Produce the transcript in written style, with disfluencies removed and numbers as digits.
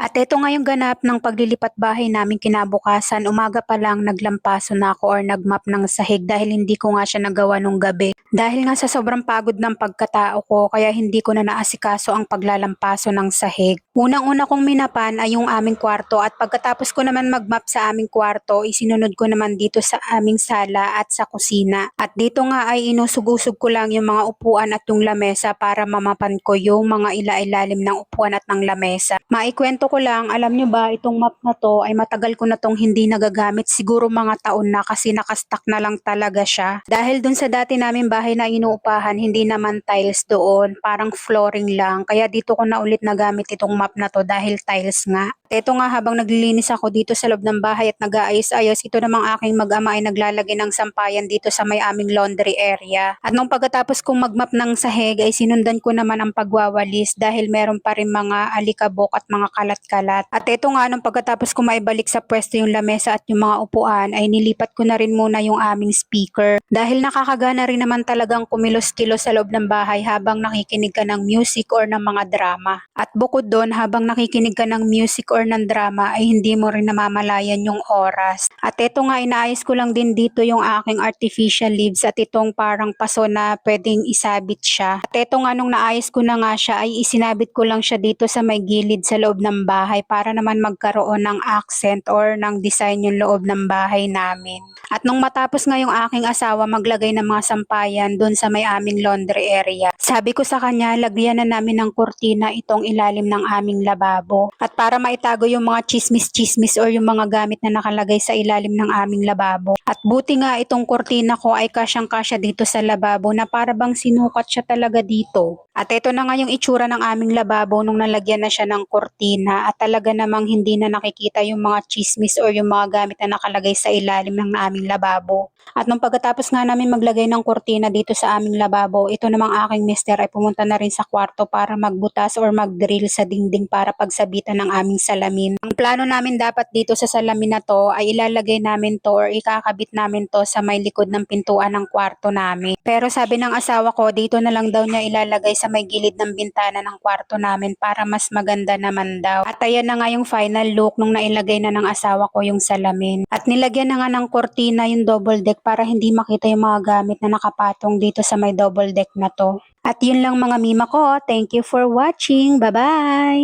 At eto nga yung ganap ng paglilipat bahay namin kinabukasan. Umaga pa lang naglampaso na ako or nagmap ng sahig dahil hindi ko nga siya nagawa nung gabi. Dahil nga sa sobrang pagod ng pagkatao ko kaya hindi ko na naasikaso ang paglalampaso ng sahig. Unang-una kong minapan ay yung aming kwarto at pagkatapos ko naman magmap sa aming kwarto, isinunod ko naman dito sa aming sala at sa kusina. At dito nga ay inusog-usog ko lang yung mga upuan at yung lamesa para mamapan ko yung mga ilailalim ng upuan at ng lamesa. Maikwento ko lang, alam nyo ba, itong map na to ay matagal ko na tong hindi nagagamit, siguro mga taon na kasi nakastock na lang talaga siya. Dahil dun sa dati namin bahay na inuupahan, hindi naman tiles doon, parang flooring lang. Kaya dito ko na ulit nagamit itong map na to dahil tiles nga. Ito nga habang naglilinis ako dito sa loob ng bahay at nag-aayos-ayos, ito namang aking mag-ama ay naglalagay ng sampayan dito sa may aming laundry area. At nung pagkatapos kong magmap ng sahig ay sinundan ko naman ang pagwawalis dahil meron pa rin mga alikabok at mga kalat-kalat. At ito nga nung pagkatapos ko maibalik sa pwesto yung lamesa at yung mga upuan ay nilipat ko na rin muna yung aming speaker. Dahil nakakagana rin naman talagang kumilos-kilos sa loob ng bahay habang nakikinig ka ng music or ng mga drama. At bukod doon habang nakikinig ka ng music or ng drama ay hindi mo rin namamalayan yung oras. At ito nga inaayos ko lang din dito yung aking artificial leaves at itong parang paso na pwedeng isabit siya. At ito nga nung naayos ko na nga siya ay isinabit ko lang siya dito sa may gilid sa loob ng bahay para naman magkaroon ng accent or ng design yung loob ng bahay namin. At nung matapos nga yung aking asawa maglagay ng mga sampayan doon sa may aming laundry area, sabi ko sa kanya lagyan na namin ng kurtina itong ilalim ng aming lababo. At para maitago yung mga chismis-chismis or yung mga gamit na nakalagay sa ilalim ng aming lababo. At buti nga itong kurtina ko ay kasyang-kasya dito sa lababo na para bang sinukat siya talaga dito. At ito na nga yung itsura ng aming lababo nung nalagyan na siya ng kurtina at talaga namang hindi na nakikita yung mga chismis or yung mga gamit na nakalagay sa ilalim ng aming lababo. At nung pagkatapos nga namin maglagay ng kurtina dito sa aming lababo, ito namang aking mister ay pumunta na rin sa kwarto para magbutas or mag-drill sa dingding para pagsabitan ng aming salamin. Ang plano namin dapat dito sa salamin na to ay ilalagay namin to or ikakabit namin to sa may likod ng pintuan ng kwarto namin. Pero sabi ng asawa ko, dito na lang daw niya ilalagay sa may gilid ng bintana ng kwarto namin para mas maganda naman daw. At ayan na nga yung final look nung nailagay na ng asawa ko yung salamin. At nilagyan na nga ng kurtina yung double deck para hindi makita yung mga gamit na nakapatong dito sa may double deck na to. At yun lang mga mima ko. Thank you for watching. Bye-bye!